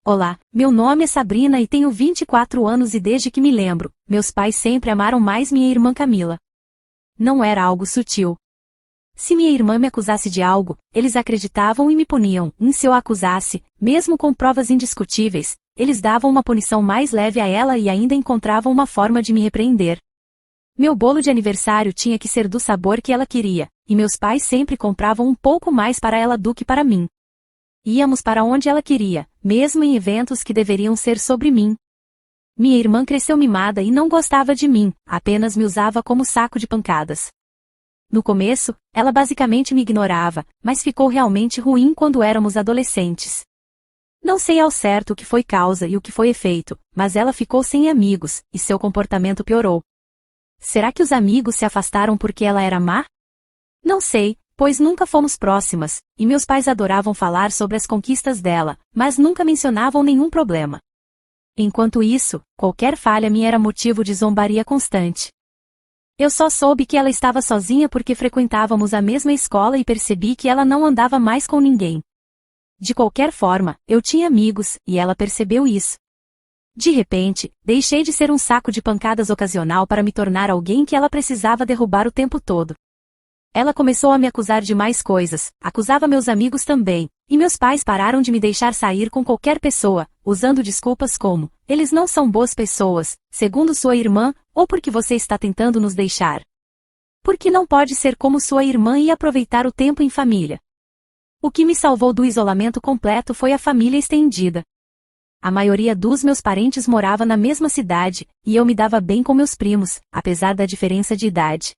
Olá, meu nome é Sabrina e tenho 24 anos e desde que me lembro, meus pais sempre amaram mais minha irmã Camila. Não era algo sutil. Se minha irmã me acusasse de algo, eles acreditavam e me puniam, e se eu a acusasse, mesmo com provas indiscutíveis, eles davam uma punição mais leve a ela e ainda encontravam uma forma de me repreender. Meu bolo de aniversário tinha que ser do sabor que ela queria, e meus pais sempre compravam um pouco mais para ela do que para mim. Íamos para onde ela queria, mesmo em eventos que deveriam ser sobre mim. Minha irmã cresceu mimada e não gostava de mim, apenas me usava como saco de pancadas. No começo, ela basicamente me ignorava, mas ficou realmente ruim quando éramos adolescentes. Não sei ao certo o que foi causa e o que foi efeito, mas ela ficou sem amigos, e seu comportamento piorou. Será que os amigos se afastaram porque ela era má? Não sei, pois nunca fomos próximas, e meus pais adoravam falar sobre as conquistas dela, mas nunca mencionavam nenhum problema. Enquanto isso, qualquer falha me era motivo de zombaria constante. Eu só soube que ela estava sozinha porque frequentávamos a mesma escola e percebi que ela não andava mais com ninguém. De qualquer forma, eu tinha amigos, e ela percebeu isso. De repente, deixei de ser um saco de pancadas ocasional para me tornar alguém que ela precisava derrubar o tempo todo. Ela começou a me acusar de mais coisas, acusava meus amigos também, e meus pais pararam de me deixar sair com qualquer pessoa, usando desculpas como, eles não são boas pessoas, segundo sua irmã, ou porque você está tentando nos deixar. Porque não pode ser como sua irmã e aproveitar o tempo em família. O que me salvou do isolamento completo foi a família estendida. A maioria dos meus parentes morava na mesma cidade, e eu me dava bem com meus primos, apesar da diferença de idade.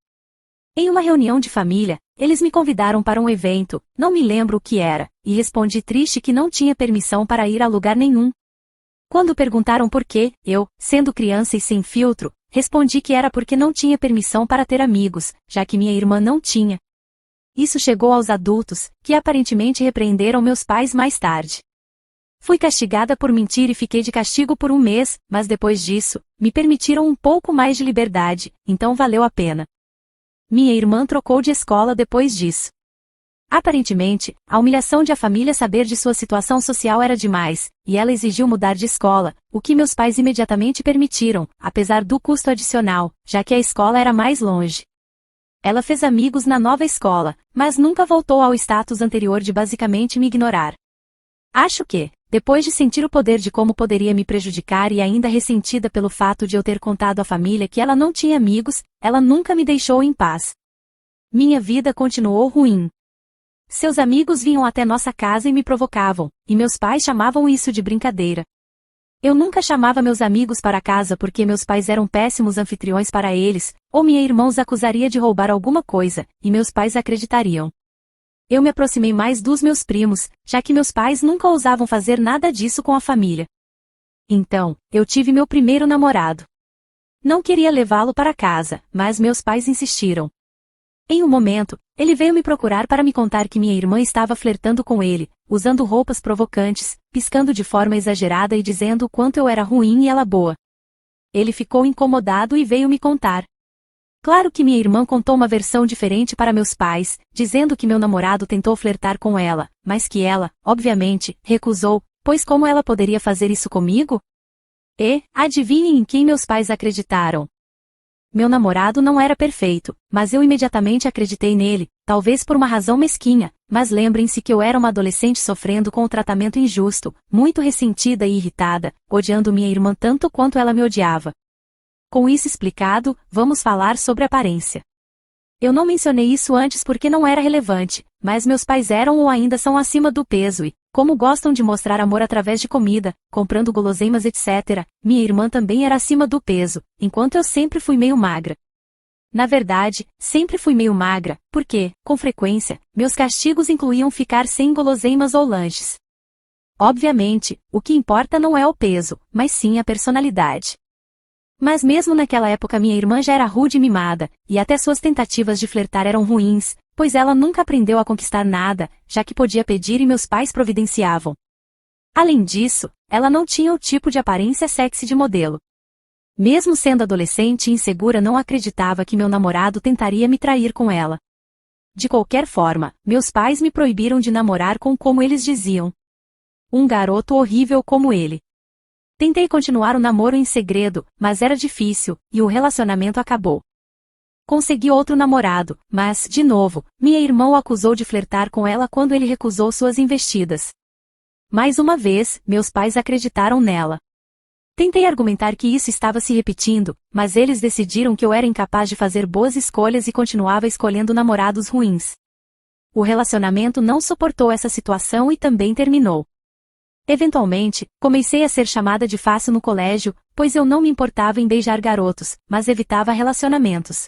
Em uma reunião de família, eles me convidaram para um evento, não me lembro o que era, e respondi triste que não tinha permissão para ir a lugar nenhum. Quando perguntaram por quê, eu, sendo criança e sem filtro, respondi que era porque não tinha permissão para ter amigos, já que minha irmã não tinha. Isso chegou aos adultos, que aparentemente repreenderam meus pais mais tarde. Fui castigada por mentir e fiquei de castigo por um mês, mas depois disso, me permitiram um pouco mais de liberdade, então valeu a pena. Minha irmã trocou de escola depois disso. Aparentemente, a humilhação de a família saber de sua situação social era demais, e ela exigiu mudar de escola, o que meus pais imediatamente permitiram, apesar do custo adicional, já que a escola era mais longe. Ela fez amigos na nova escola, mas nunca voltou ao status anterior de basicamente me ignorar. Acho que, depois de sentir o poder de como poderia me prejudicar e ainda ressentida pelo fato de eu ter contado à família que ela não tinha amigos, ela nunca me deixou em paz. Minha vida continuou ruim. Seus amigos vinham até nossa casa e me provocavam, e meus pais chamavam isso de brincadeira. Eu nunca chamava meus amigos para casa porque meus pais eram péssimos anfitriões para eles, ou minha irmã os acusaria de roubar alguma coisa, e meus pais acreditariam. Eu me aproximei mais dos meus primos, já que meus pais nunca ousavam fazer nada disso com a família. Então, eu tive meu primeiro namorado. Não queria levá-lo para casa, mas meus pais insistiram. Em um momento, ele veio me procurar para me contar que minha irmã estava flertando com ele, usando roupas provocantes, piscando de forma exagerada e dizendo o quanto eu era ruim e ela boa. Ele ficou incomodado e veio me contar. Claro que minha irmã contou uma versão diferente para meus pais, dizendo que meu namorado tentou flertar com ela, mas que ela, obviamente, recusou, pois como ela poderia fazer isso comigo? E, adivinhem em quem meus pais acreditaram? Meu namorado não era perfeito, mas eu imediatamente acreditei nele, talvez por uma razão mesquinha, mas lembrem-se que eu era uma adolescente sofrendo com o tratamento injusto, muito ressentida e irritada, odiando minha irmã tanto quanto ela me odiava. Com isso explicado, vamos falar sobre aparência. Eu não mencionei isso antes porque não era relevante, mas meus pais eram ou ainda são acima do peso e, como gostam de mostrar amor através de comida, comprando guloseimas etc., minha irmã também era acima do peso, enquanto eu sempre fui meio magra. Na verdade, sempre fui meio magra, porque, com frequência, meus castigos incluíam ficar sem guloseimas ou lanches. Obviamente, o que importa não é o peso, mas sim a personalidade. Mas mesmo naquela época minha irmã já era rude e mimada, e até suas tentativas de flertar eram ruins, pois ela nunca aprendeu a conquistar nada, já que podia pedir e meus pais providenciavam. Além disso, ela não tinha o tipo de aparência sexy de modelo. Mesmo sendo adolescente e insegura, não acreditava que meu namorado tentaria me trair com ela. De qualquer forma, meus pais me proibiram de namorar com como eles diziam. Um garoto horrível como ele. Tentei continuar o namoro em segredo, mas era difícil, e o relacionamento acabou. Consegui outro namorado, mas, de novo, minha irmã o acusou de flertar com ela quando ele recusou suas investidas. Mais uma vez, meus pais acreditaram nela. Tentei argumentar que isso estava se repetindo, mas eles decidiram que eu era incapaz de fazer boas escolhas e continuava escolhendo namorados ruins. O relacionamento não suportou essa situação e também terminou. Eventualmente, comecei a ser chamada de fácil no colégio, pois eu não me importava em beijar garotos, mas evitava relacionamentos.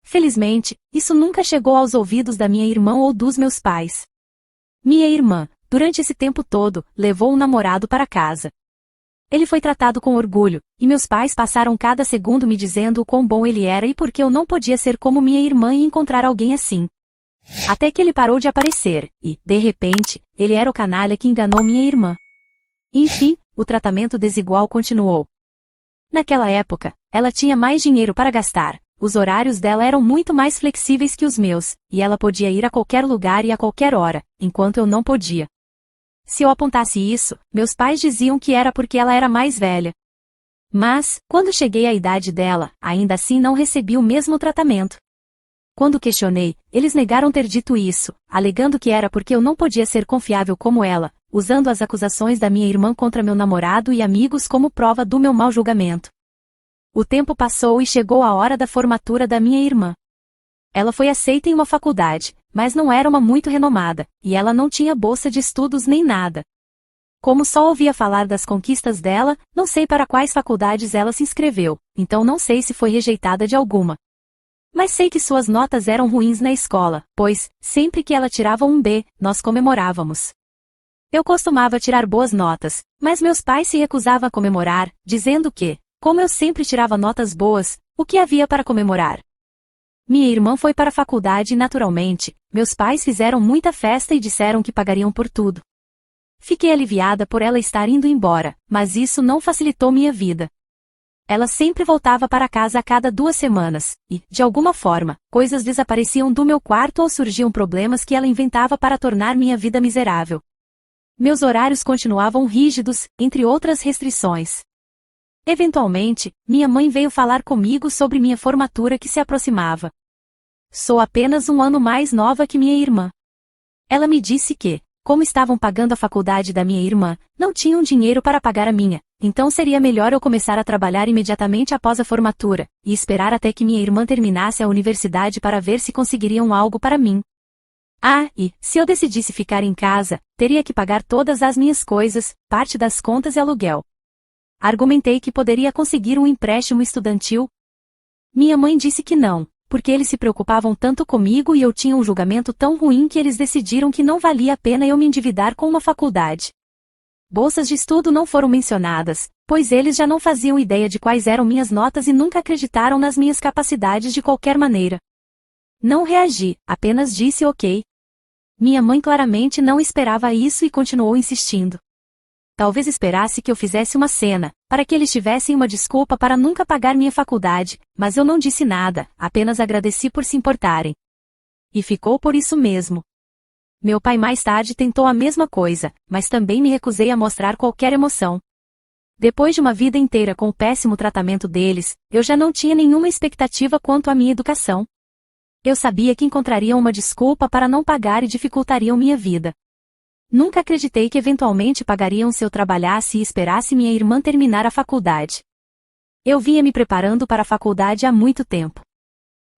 Felizmente, isso nunca chegou aos ouvidos da minha irmã ou dos meus pais. Minha irmã, durante esse tempo todo, levou um namorado para casa. Ele foi tratado com orgulho, e meus pais passaram cada segundo me dizendo o quão bom ele era e por que eu não podia ser como minha irmã e encontrar alguém assim. Até que ele parou de aparecer, e, de repente, ele era o canalha que enganou minha irmã. Enfim, o tratamento desigual continuou. Naquela época, ela tinha mais dinheiro para gastar, os horários dela eram muito mais flexíveis que os meus, e ela podia ir a qualquer lugar e a qualquer hora, enquanto eu não podia. Se eu apontasse isso, meus pais diziam que era porque ela era mais velha. Mas, quando cheguei à idade dela, ainda assim não recebi o mesmo tratamento. Quando questionei, eles negaram ter dito isso, alegando que era porque eu não podia ser confiável como ela, usando as acusações da minha irmã contra meu namorado e amigos como prova do meu mau julgamento. O tempo passou e chegou a hora da formatura da minha irmã. Ela foi aceita em uma faculdade, mas não era uma muito renomada, e ela não tinha bolsa de estudos nem nada. Como só ouvia falar das conquistas dela, não sei para quais faculdades ela se inscreveu, então não sei se foi rejeitada de alguma. Mas sei que suas notas eram ruins na escola, pois, sempre que ela tirava um B, nós comemorávamos. Eu costumava tirar boas notas, mas meus pais se recusavam a comemorar, dizendo que, como eu sempre tirava notas boas, o que havia para comemorar? Minha irmã foi para a faculdade e naturalmente, meus pais fizeram muita festa e disseram que pagariam por tudo. Fiquei aliviada por ela estar indo embora, mas isso não facilitou minha vida. Ela sempre voltava para casa a cada 2 semanas, e, de alguma forma, coisas desapareciam do meu quarto ou surgiam problemas que ela inventava para tornar minha vida miserável. Meus horários continuavam rígidos, entre outras restrições. Eventualmente, minha mãe veio falar comigo sobre minha formatura que se aproximava. Sou apenas 1 ano mais nova que minha irmã. Ela me disse que, como estavam pagando a faculdade da minha irmã, não tinham dinheiro para pagar a minha, então seria melhor eu começar a trabalhar imediatamente após a formatura, e esperar até que minha irmã terminasse a universidade para ver se conseguiriam algo para mim. Ah, e, se eu decidisse ficar em casa, teria que pagar todas as minhas coisas, parte das contas e aluguel. Argumentei que poderia conseguir um empréstimo estudantil. Minha mãe disse que não, porque eles se preocupavam tanto comigo e eu tinha um julgamento tão ruim que eles decidiram que não valia a pena eu me endividar com uma faculdade. Bolsas de estudo não foram mencionadas, pois eles já não faziam ideia de quais eram minhas notas e nunca acreditaram nas minhas capacidades de qualquer maneira. Não reagi, apenas disse ok. Minha mãe claramente não esperava isso e continuou insistindo. Talvez esperasse que eu fizesse uma cena, para que eles tivessem uma desculpa para nunca pagar minha faculdade, mas eu não disse nada, apenas agradeci por se importarem. E ficou por isso mesmo. Meu pai mais tarde tentou a mesma coisa, mas também me recusei a mostrar qualquer emoção. Depois de uma vida inteira com o péssimo tratamento deles, eu já não tinha nenhuma expectativa quanto à minha educação. Eu sabia que encontrariam uma desculpa para não pagar e dificultariam minha vida. Nunca acreditei que eventualmente pagariam se eu trabalhasse e esperasse minha irmã terminar a faculdade. Eu vinha me preparando para a faculdade há muito tempo.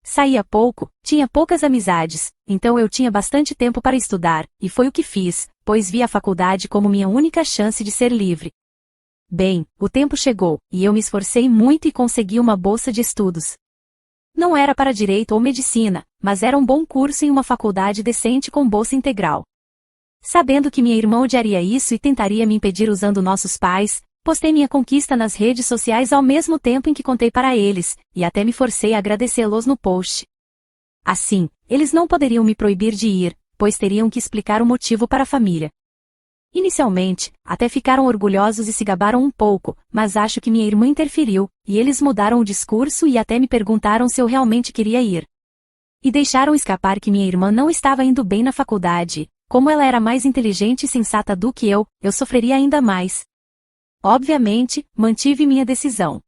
Saía pouco, tinha poucas amizades, então eu tinha bastante tempo para estudar, e foi o que fiz, pois vi a faculdade como minha única chance de ser livre. Bem, o tempo chegou, e eu me esforcei muito e consegui uma bolsa de estudos. Não era para direito ou medicina, mas era um bom curso em uma faculdade decente com bolsa integral. Sabendo que minha irmã odiaria isso e tentaria me impedir usando nossos pais, postei minha conquista nas redes sociais ao mesmo tempo em que contei para eles, e até me forcei a agradecê-los no post. Assim, eles não poderiam me proibir de ir, pois teriam que explicar o motivo para a família. Inicialmente, até ficaram orgulhosos e se gabaram um pouco, mas acho que minha irmã interferiu, e eles mudaram o discurso e até me perguntaram se eu realmente queria ir. E deixaram escapar que minha irmã não estava indo bem na faculdade, como ela era mais inteligente e sensata do que eu sofreria ainda mais. Obviamente, mantive minha decisão.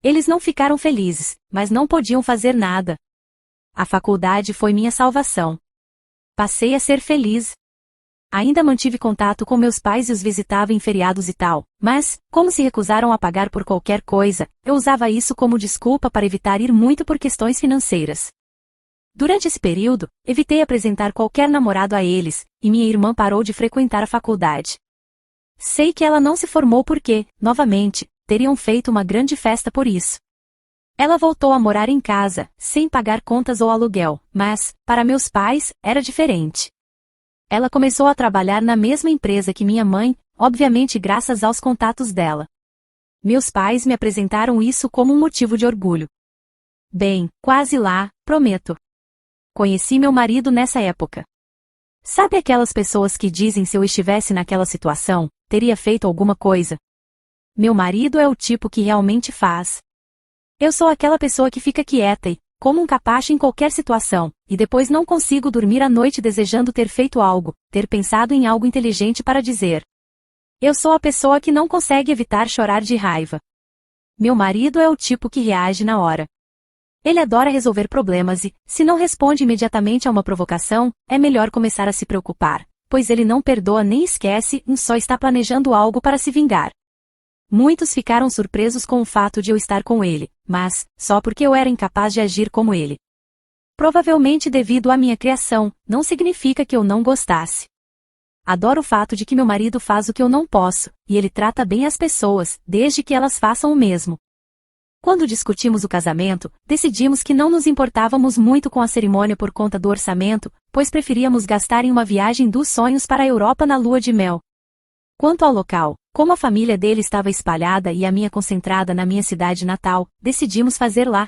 Eles não ficaram felizes, mas não podiam fazer nada. A faculdade foi minha salvação. Passei a ser feliz. Ainda mantive contato com meus pais e os visitava em feriados e tal, mas, como se recusaram a pagar por qualquer coisa, eu usava isso como desculpa para evitar ir muito por questões financeiras. Durante esse período, evitei apresentar qualquer namorado a eles, e minha irmã parou de frequentar a faculdade. Sei que ela não se formou porque, novamente, teriam feito uma grande festa por isso. Ela voltou a morar em casa, sem pagar contas ou aluguel, mas, para meus pais, era diferente. Ela começou a trabalhar na mesma empresa que minha mãe, obviamente graças aos contatos dela. Meus pais me apresentaram isso como um motivo de orgulho. Bem, quase lá, prometo. Conheci meu marido nessa época. Sabe aquelas pessoas que dizem se eu estivesse naquela situação, teria feito alguma coisa? Meu marido é o tipo que realmente faz. Eu sou aquela pessoa que fica quieta e, como um capacho em qualquer situação, e depois não consigo dormir à noite desejando ter feito algo, ter pensado em algo inteligente para dizer. Eu sou a pessoa que não consegue evitar chorar de raiva. Meu marido é o tipo que reage na hora. Ele adora resolver problemas e, se não responde imediatamente a uma provocação, é melhor começar a se preocupar, pois ele não perdoa nem esquece e só está planejando algo para se vingar. Muitos ficaram surpresos com o fato de eu estar com ele, mas, só porque eu era incapaz de agir como ele. Provavelmente devido à minha criação, não significa que eu não gostasse. Adoro o fato de que meu marido faz o que eu não posso, e ele trata bem as pessoas, desde que elas façam o mesmo. Quando discutimos o casamento, decidimos que não nos importávamos muito com a cerimônia por conta do orçamento, pois preferíamos gastar em uma viagem dos sonhos para a Europa na lua de mel. Quanto ao local, como a família dele estava espalhada e a minha concentrada na minha cidade natal, decidimos fazer lá.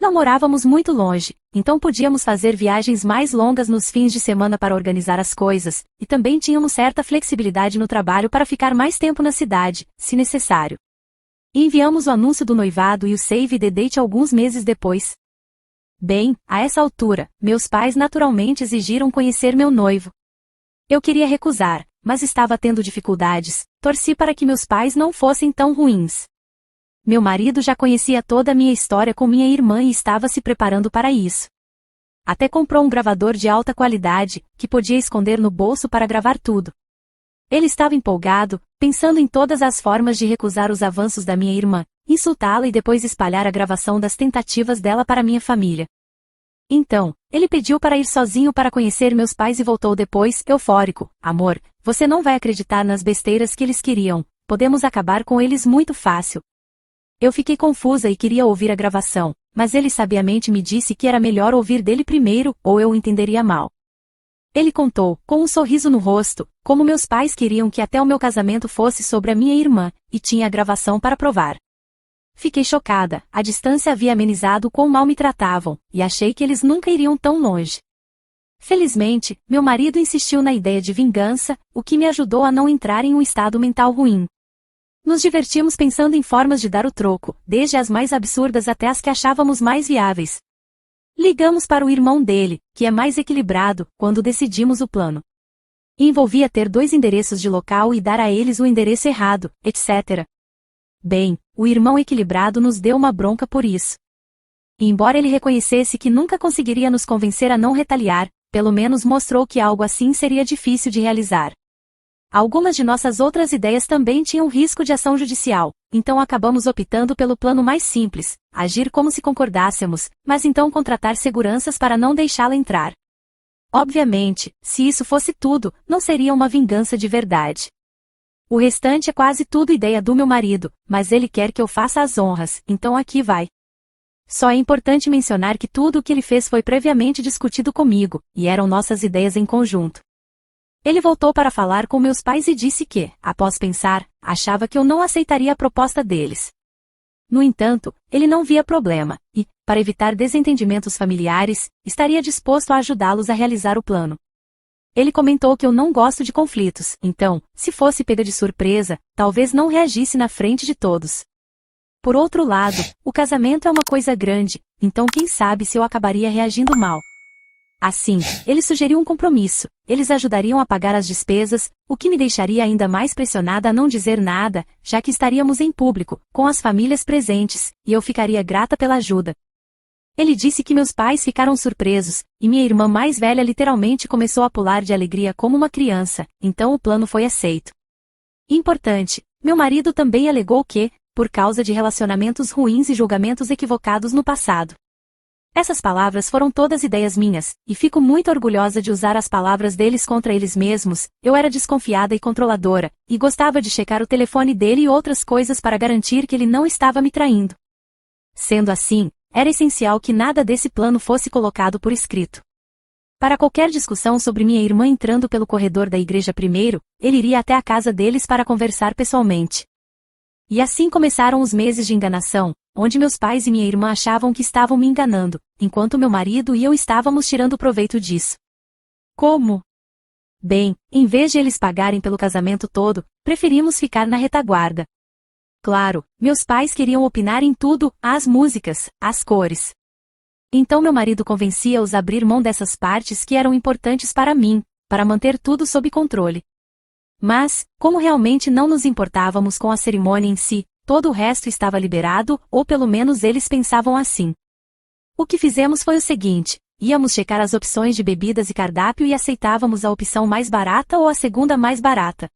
Não morávamos muito longe, então podíamos fazer viagens mais longas nos fins de semana para organizar as coisas, e também tínhamos certa flexibilidade no trabalho para ficar mais tempo na cidade, se necessário. Enviamos o anúncio do noivado e o save the date alguns meses depois. Bem, a essa altura, meus pais naturalmente exigiram conhecer meu noivo. Eu queria recusar, mas estava tendo dificuldades, torci para que meus pais não fossem tão ruins. Meu marido já conhecia toda a minha história com minha irmã e estava se preparando para isso. Até comprou um gravador de alta qualidade, que podia esconder no bolso para gravar tudo. Ele estava empolgado, pensando em todas as formas de recusar os avanços da minha irmã, insultá-la e depois espalhar a gravação das tentativas dela para minha família. Então, ele pediu para ir sozinho para conhecer meus pais e voltou depois, eufórico. Amor, você não vai acreditar nas besteiras que eles queriam, podemos acabar com eles muito fácil. Eu fiquei confusa e queria ouvir a gravação, mas ele sabiamente me disse que era melhor ouvir dele primeiro, ou eu entenderia mal. Ele contou, com um sorriso no rosto, como meus pais queriam que até o meu casamento fosse sobre a minha irmã, e tinha a gravação para provar. Fiquei chocada, a distância havia amenizado quão mal me tratavam, e achei que eles nunca iriam tão longe. Felizmente, meu marido insistiu na ideia de vingança, o que me ajudou a não entrar em um estado mental ruim. Nos divertimos pensando em formas de dar o troco, desde as mais absurdas até as que achávamos mais viáveis. Ligamos para o irmão dele, que é mais equilibrado, quando decidimos o plano. Envolvia ter 2 endereços de local e dar a eles o endereço errado, etc. Bem, o irmão equilibrado nos deu uma bronca por isso. E embora ele reconhecesse que nunca conseguiria nos convencer a não retaliar, pelo menos mostrou que algo assim seria difícil de realizar. Algumas de nossas outras ideias também tinham risco de ação judicial, então acabamos optando pelo plano mais simples, agir como se concordássemos, mas então contratar seguranças para não deixá-la entrar. Obviamente, se isso fosse tudo, não seria uma vingança de verdade. O restante é quase tudo ideia do meu marido, mas ele quer que eu faça as honras, então aqui vai. Só é importante mencionar que tudo o que ele fez foi previamente discutido comigo, e eram nossas ideias em conjunto. Ele voltou para falar com meus pais e disse que, após pensar, achava que eu não aceitaria a proposta deles. No entanto, ele não via problema, e, para evitar desentendimentos familiares, estaria disposto a ajudá-los a realizar o plano. Ele comentou que eu não gosto de conflitos, então, se fosse pega de surpresa, talvez não reagisse na frente de todos. Por outro lado, o casamento é uma coisa grande, então quem sabe se eu acabaria reagindo mal. Assim, ele sugeriu um compromisso. Eles ajudariam a pagar as despesas, o que me deixaria ainda mais pressionada a não dizer nada, já que estaríamos em público, com as famílias presentes, e eu ficaria grata pela ajuda. Ele disse que meus pais ficaram surpresos, e minha irmã mais velha literalmente começou a pular de alegria como uma criança, então o plano foi aceito. Importante, meu marido também alegou que, por causa de relacionamentos ruins e julgamentos equivocados no passado. Essas palavras foram todas ideias minhas, e fico muito orgulhosa de usar as palavras deles contra eles mesmos. Eu era desconfiada e controladora, e gostava de checar o telefone dele e outras coisas para garantir que ele não estava me traindo. Sendo assim, era essencial que nada desse plano fosse colocado por escrito. Para qualquer discussão sobre minha irmã entrando pelo corredor da igreja primeiro, ele iria até a casa deles para conversar pessoalmente. E assim começaram os meses de enganação, onde meus pais e minha irmã achavam que estavam me enganando, enquanto meu marido e eu estávamos tirando proveito disso. Como? Bem, em vez de eles pagarem pelo casamento todo, preferimos ficar na retaguarda. Claro, meus pais queriam opinar em tudo, as músicas, as cores. Então meu marido convencia-os a abrir mão dessas partes que eram importantes para mim, para manter tudo sob controle. Mas, como realmente não nos importávamos com a cerimônia em si, todo o resto estava liberado, ou pelo menos eles pensavam assim. O que fizemos foi o seguinte: íamos checar as opções de bebidas e cardápio e aceitávamos a opção mais barata ou a segunda mais barata.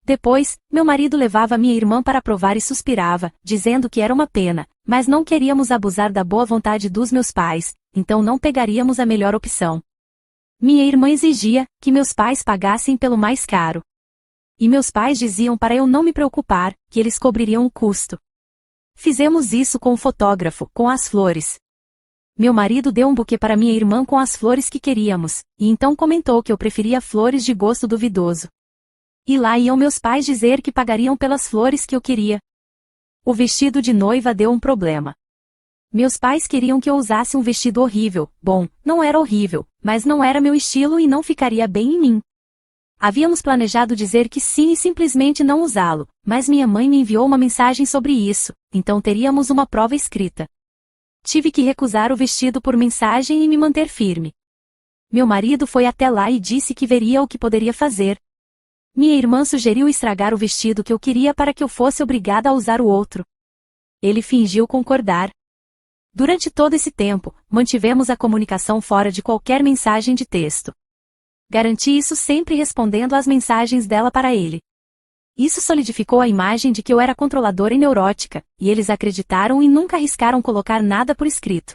Depois, meu marido levava minha irmã para provar e suspirava, dizendo que era uma pena, mas não queríamos abusar da boa vontade dos meus pais, então não pegaríamos a melhor opção. Minha irmã exigia que meus pais pagassem pelo mais caro. E meus pais diziam para eu não me preocupar, que eles cobririam o custo. Fizemos isso com o fotógrafo, com as flores. Meu marido deu um buquê para minha irmã com as flores que queríamos, e então comentou que eu preferia flores de gosto duvidoso. E lá iam meus pais dizer que pagariam pelas flores que eu queria. O vestido de noiva deu um problema. Meus pais queriam que eu usasse um vestido horrível. Bom, não era horrível, mas não era meu estilo e não ficaria bem em mim. Havíamos planejado dizer que sim e simplesmente não usá-lo, mas minha mãe me enviou uma mensagem sobre isso, então teríamos uma prova escrita. Tive que recusar o vestido por mensagem e me manter firme. Meu marido foi até lá e disse que veria o que poderia fazer. Minha irmã sugeriu estragar o vestido que eu queria para que eu fosse obrigada a usar o outro. Ele fingiu concordar. Durante todo esse tempo, mantivemos a comunicação fora de qualquer mensagem de texto. Garanti isso sempre respondendo às mensagens dela para ele. Isso solidificou a imagem de que eu era controladora e neurótica, e eles acreditaram e nunca arriscaram colocar nada por escrito.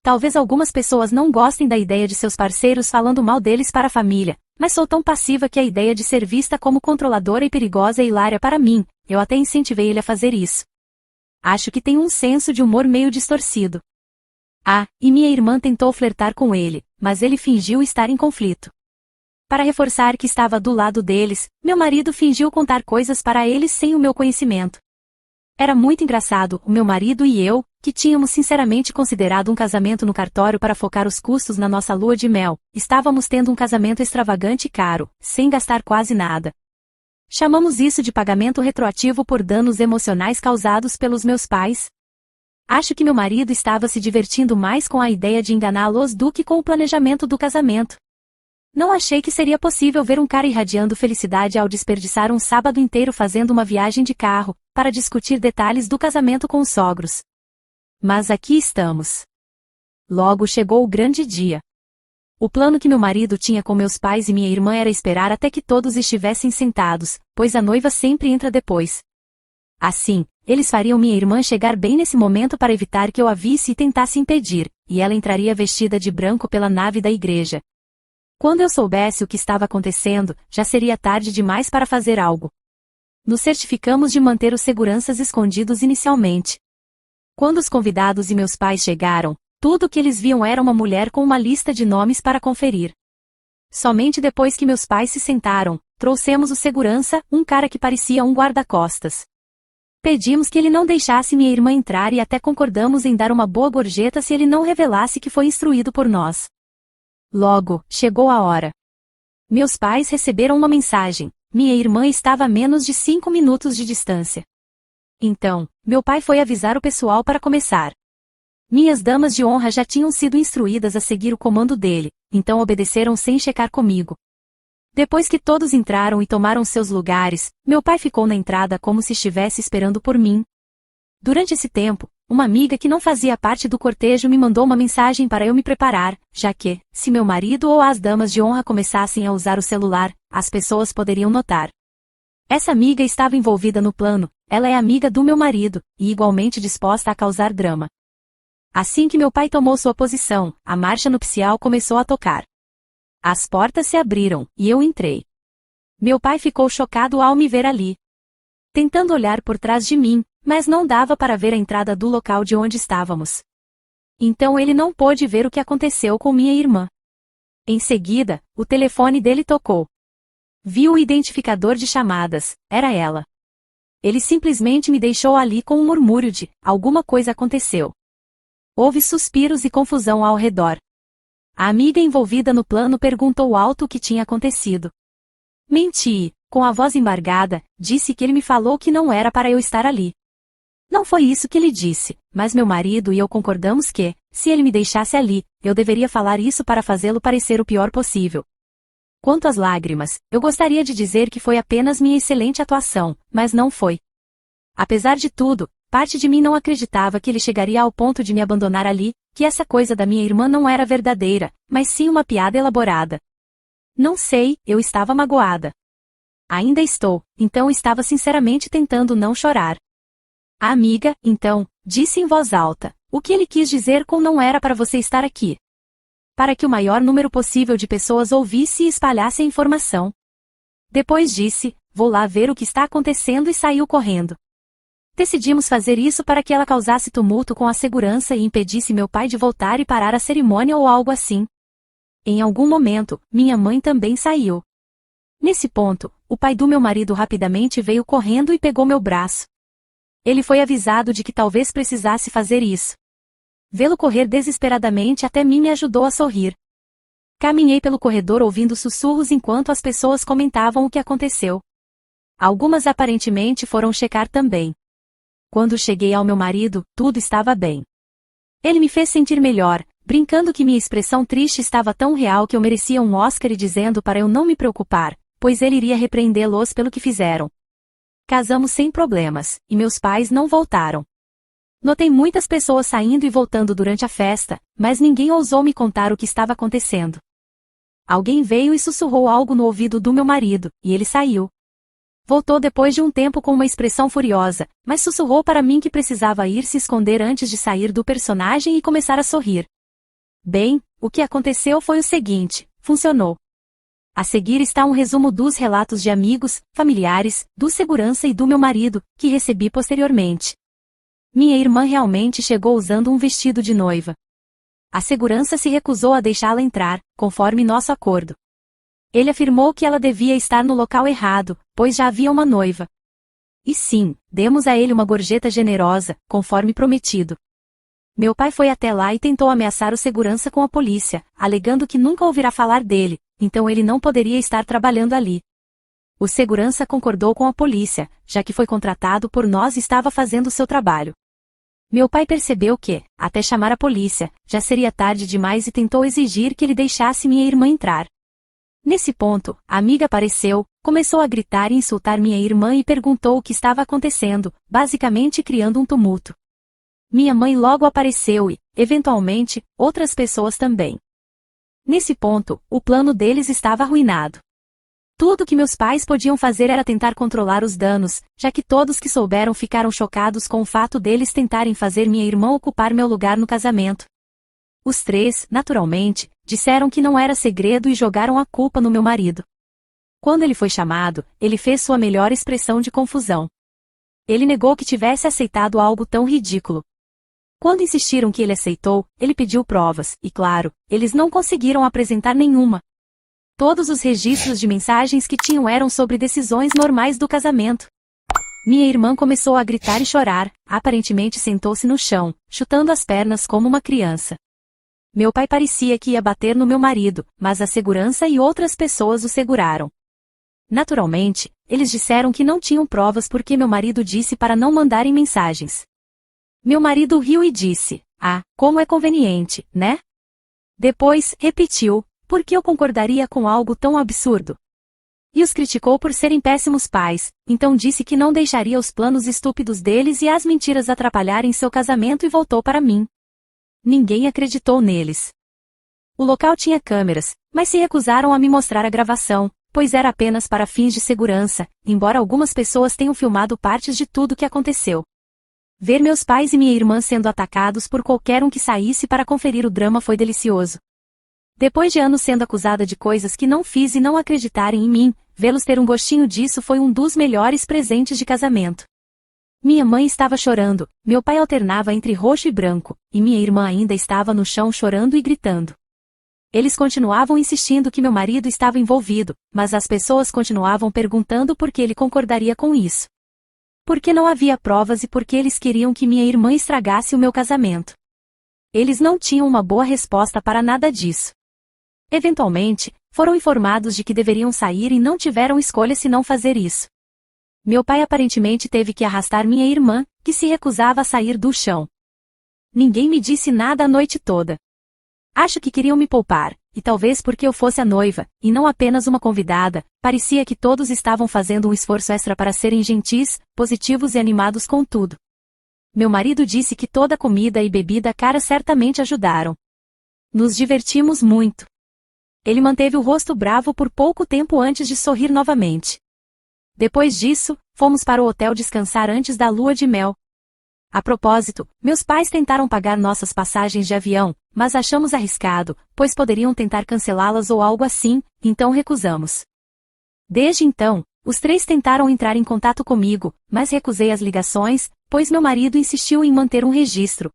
Talvez algumas pessoas não gostem da ideia de seus parceiros falando mal deles para a família, mas sou tão passiva que a ideia de ser vista como controladora e perigosa é hilária para mim, eu até incentivei ele a fazer isso. Acho que tem um senso de humor meio distorcido. Ah, e minha irmã tentou flertar com ele, mas ele fingiu estar em conflito. Para reforçar que estava do lado deles, meu marido fingiu contar coisas para eles sem o meu conhecimento. Era muito engraçado, o meu marido e eu, que tínhamos sinceramente considerado um casamento no cartório para focar os custos na nossa lua de mel, estávamos tendo um casamento extravagante e caro, sem gastar quase nada. Chamamos isso de pagamento retroativo por danos emocionais causados pelos meus pais. Acho que meu marido estava se divertindo mais com a ideia de enganá-los do que com o planejamento do casamento. Não achei que seria possível ver um cara irradiando felicidade ao desperdiçar um sábado inteiro fazendo uma viagem de carro, para discutir detalhes do casamento com os sogros. Mas aqui estamos. Logo chegou o grande dia. O plano que meu marido tinha com meus pais e minha irmã era esperar até que todos estivessem sentados, pois a noiva sempre entra depois. Assim, eles fariam minha irmã chegar bem nesse momento para evitar que eu a visse e tentasse impedir, e ela entraria vestida de branco pela nave da igreja. Quando eu soubesse o que estava acontecendo, já seria tarde demais para fazer algo. Nos certificamos de manter os seguranças escondidos inicialmente. Quando os convidados e meus pais chegaram, tudo o que eles viam era uma mulher com uma lista de nomes para conferir. Somente depois que meus pais se sentaram, trouxemos o segurança, um cara que parecia um guarda-costas. Pedimos que ele não deixasse minha irmã entrar e até concordamos em dar uma boa gorjeta se ele não revelasse que foi instruído por nós. Logo, chegou a hora. Meus pais receberam uma mensagem: minha irmã estava a menos de 5 minutos de distância. Então, meu pai foi avisar o pessoal para começar. Minhas damas de honra já tinham sido instruídas a seguir o comando dele, então obedeceram sem checar comigo. Depois que todos entraram e tomaram seus lugares, meu pai ficou na entrada como se estivesse esperando por mim. Durante esse tempo, uma amiga que não fazia parte do cortejo me mandou uma mensagem para eu me preparar, já que, se meu marido ou as damas de honra começassem a usar o celular, as pessoas poderiam notar. Essa amiga estava envolvida no plano, ela é amiga do meu marido, e igualmente disposta a causar drama. Assim que meu pai tomou sua posição, a marcha nupcial começou a tocar. As portas se abriram, e eu entrei. Meu pai ficou chocado ao me ver ali. Tentando olhar por trás de mim, mas não dava para ver a entrada do local de onde estávamos. Então ele não pôde ver o que aconteceu com minha irmã. Em seguida, o telefone dele tocou. Viu o identificador de chamadas, era ela. Ele simplesmente me deixou ali com um murmúrio de: alguma coisa aconteceu. Houve suspiros e confusão ao redor. A amiga envolvida no plano perguntou alto o que tinha acontecido. Menti, com a voz embargada, disse que ele me falou que não era para eu estar ali. Não foi isso que ele disse, mas meu marido e eu concordamos que, se ele me deixasse ali, eu deveria falar isso para fazê-lo parecer o pior possível. Quanto às lágrimas, eu gostaria de dizer que foi apenas minha excelente atuação, mas não foi. Apesar de tudo, parte de mim não acreditava que ele chegaria ao ponto de me abandonar ali, que essa coisa da minha irmã não era verdadeira, mas sim uma piada elaborada. Não sei, eu estava magoada. Ainda estou, então estava sinceramente tentando não chorar. A amiga, então, disse em voz alta: o que ele quis dizer com não era para você estar aqui. Para que o maior número possível de pessoas ouvisse e espalhasse a informação. Depois disse: vou lá ver o que está acontecendo e saiu correndo. Decidimos fazer isso para que ela causasse tumulto com a segurança e impedisse meu pai de voltar e parar a cerimônia ou algo assim. Em algum momento, minha mãe também saiu. Nesse ponto, o pai do meu marido rapidamente veio correndo e pegou meu braço. Ele foi avisado de que talvez precisasse fazer isso. Vê-lo correr desesperadamente até mim me ajudou a sorrir. Caminhei pelo corredor ouvindo sussurros enquanto as pessoas comentavam o que aconteceu. Algumas aparentemente foram checar também. Quando cheguei ao meu marido, tudo estava bem. Ele me fez sentir melhor, brincando que minha expressão triste estava tão real que eu merecia um Oscar e dizendo para eu não me preocupar, pois ele iria repreendê-los pelo que fizeram. Casamos sem problemas, e meus pais não voltaram. Notei muitas pessoas saindo e voltando durante a festa, mas ninguém ousou me contar o que estava acontecendo. Alguém veio e sussurrou algo no ouvido do meu marido, e ele saiu. Voltou depois de um tempo com uma expressão furiosa, mas sussurrou para mim que precisava ir se esconder antes de sair do personagem e começar a sorrir. Bem, o que aconteceu foi o seguinte: funcionou. A seguir está um resumo dos relatos de amigos, familiares, do segurança e do meu marido, que recebi posteriormente. Minha irmã realmente chegou usando um vestido de noiva. A segurança se recusou a deixá-la entrar, conforme nosso acordo. Ele afirmou que ela devia estar no local errado, pois já havia uma noiva. E sim, demos a ele uma gorjeta generosa, conforme prometido. Meu pai foi até lá e tentou ameaçar o segurança com a polícia, alegando que nunca ouvirá falar dele, então ele não poderia estar trabalhando ali. O segurança concordou com a polícia, já que foi contratado por nós e estava fazendo seu trabalho. Meu pai percebeu que, até chamar a polícia, já seria tarde demais e tentou exigir que ele deixasse minha irmã entrar. Nesse ponto, a amiga apareceu, começou a gritar e insultar minha irmã e perguntou o que estava acontecendo, basicamente criando um tumulto. Minha mãe logo apareceu e, eventualmente, outras pessoas também. Nesse ponto, o plano deles estava arruinado. Tudo que meus pais podiam fazer era tentar controlar os danos, já que todos que souberam ficaram chocados com o fato deles tentarem fazer minha irmã ocupar meu lugar no casamento. Os três, naturalmente, disseram que não era segredo e jogaram a culpa no meu marido. Quando ele foi chamado, ele fez sua melhor expressão de confusão. Ele negou que tivesse aceitado algo tão ridículo. Quando insistiram que ele aceitou, ele pediu provas, e claro, eles não conseguiram apresentar nenhuma. Todos os registros de mensagens que tinham eram sobre decisões normais do casamento. Minha irmã começou a gritar e chorar, aparentemente sentou-se no chão, chutando as pernas como uma criança. Meu pai parecia que ia bater no meu marido, mas a segurança e outras pessoas o seguraram. Naturalmente, eles disseram que não tinham provas porque meu marido disse para não mandarem mensagens. Meu marido riu e disse: Ah, como é conveniente, né? Depois, repetiu, por que eu concordaria com algo tão absurdo? E os criticou por serem péssimos pais, então disse que não deixaria os planos estúpidos deles e as mentiras atrapalharem seu casamento e voltou para mim. Ninguém acreditou neles. O local tinha câmeras, mas se recusaram a me mostrar a gravação, pois era apenas para fins de segurança, embora algumas pessoas tenham filmado partes de tudo o que aconteceu. Ver meus pais e minha irmã sendo atacados por qualquer um que saísse para conferir o drama foi delicioso. Depois de anos sendo acusada de coisas que não fiz e não acreditarem em mim, vê-los ter um gostinho disso foi um dos melhores presentes de casamento. Minha mãe estava chorando, meu pai alternava entre roxo e branco, e minha irmã ainda estava no chão chorando e gritando. Eles continuavam insistindo que meu marido estava envolvido, mas as pessoas continuavam perguntando por que ele concordaria com isso. Porque não havia provas e porque eles queriam que minha irmã estragasse o meu casamento. Eles não tinham uma boa resposta para nada disso. Eventualmente, foram informados de que deveriam sair e não tiveram escolha senão fazer isso. Meu pai aparentemente teve que arrastar minha irmã, que se recusava a sair do chão. Ninguém me disse nada a noite toda. Acho que queriam me poupar, e talvez porque eu fosse a noiva, e não apenas uma convidada, parecia que todos estavam fazendo um esforço extra para serem gentis, positivos e animados com tudo. Meu marido disse que toda a comida e bebida cara certamente ajudaram. Nos divertimos muito. Ele manteve o rosto bravo por pouco tempo antes de sorrir novamente. Depois disso, fomos para o hotel descansar antes da lua de mel. A propósito, meus pais tentaram pagar nossas passagens de avião, mas achamos arriscado, pois poderiam tentar cancelá-las ou algo assim, então recusamos. Desde então, os três tentaram entrar em contato comigo, mas recusei as ligações, pois meu marido insistiu em manter um registro.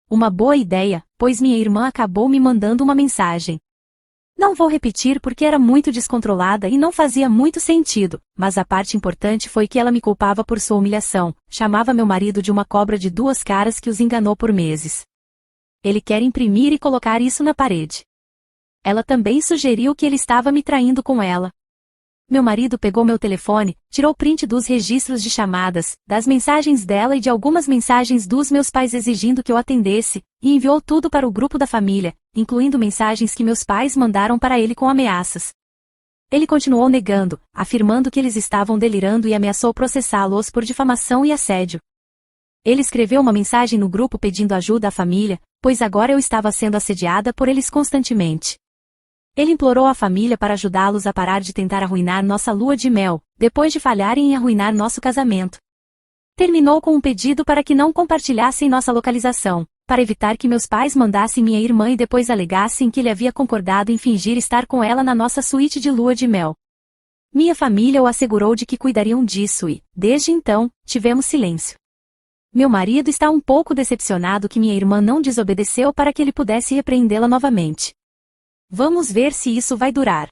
Uma boa ideia, pois minha irmã acabou me mandando uma mensagem. Não vou repetir porque era muito descontrolada e não fazia muito sentido, mas a parte importante foi que ela me culpava por sua humilhação, chamava meu marido de uma cobra de duas caras que os enganou por meses. Ele quer imprimir e colocar isso na parede. Ela também sugeriu que ele estava me traindo com ela. Meu marido pegou meu telefone, tirou print dos registros de chamadas, das mensagens dela e de algumas mensagens dos meus pais exigindo que eu atendesse, e enviou tudo para o grupo da família, incluindo mensagens que meus pais mandaram para ele com ameaças. Ele continuou negando, afirmando que eles estavam delirando e ameaçou processá-los por difamação e assédio. Ele escreveu uma mensagem no grupo pedindo ajuda à família, pois agora eu estava sendo assediada por eles constantemente. Ele implorou à família para ajudá-los a parar de tentar arruinar nossa lua de mel, depois de falharem em arruinar nosso casamento. Terminou com um pedido para que não compartilhassem nossa localização, para evitar que meus pais mandassem minha irmã e depois alegassem que ele havia concordado em fingir estar com ela na nossa suíte de lua de mel. Minha família o assegurou de que cuidariam disso e, desde então, tivemos silêncio. Meu marido está um pouco decepcionado que minha irmã não desobedeceu para que ele pudesse repreendê-la novamente. Vamos ver se isso vai durar.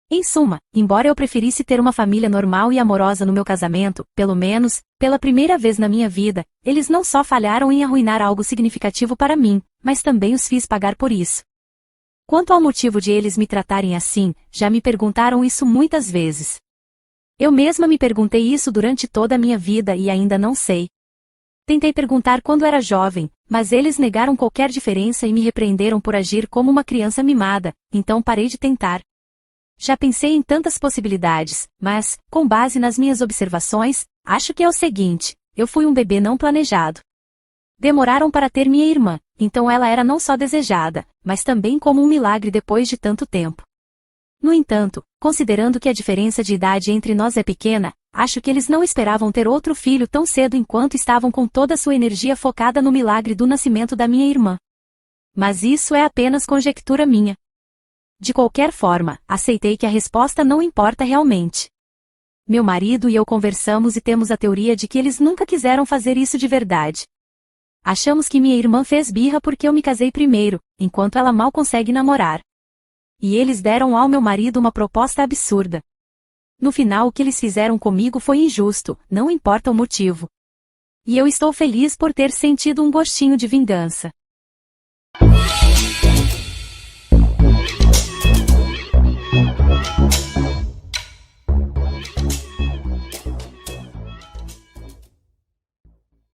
Em suma, embora eu preferisse ter uma família normal e amorosa no meu casamento, pelo menos, pela primeira vez na minha vida, eles não só falharam em arruinar algo significativo para mim, mas também os fiz pagar por isso. Quanto ao motivo de eles me tratarem assim, já me perguntaram isso muitas vezes. Eu mesma me perguntei isso durante toda a minha vida e ainda não sei. Tentei perguntar quando era jovem, mas eles negaram qualquer diferença e me repreenderam por agir como uma criança mimada, então parei de tentar. Já pensei em tantas possibilidades, mas, com base nas minhas observações, acho que é o seguinte: eu fui um bebê não planejado. Demoraram para ter minha irmã, então ela era não só desejada, mas também como um milagre depois de tanto tempo. No entanto, considerando que a diferença de idade entre nós é pequena, acho que eles não esperavam ter outro filho tão cedo enquanto estavam com toda a sua energia focada no milagre do nascimento da minha irmã. Mas isso é apenas conjectura minha. De qualquer forma, aceitei que a resposta não importa realmente. Meu marido e eu conversamos e temos a teoria de que eles nunca quiseram fazer isso de verdade. Achamos que minha irmã fez birra porque eu me casei primeiro, enquanto ela mal consegue namorar. E eles deram ao meu marido uma proposta absurda. No final o que eles fizeram comigo foi injusto, não importa o motivo. E eu estou feliz por ter sentido um gostinho de vingança.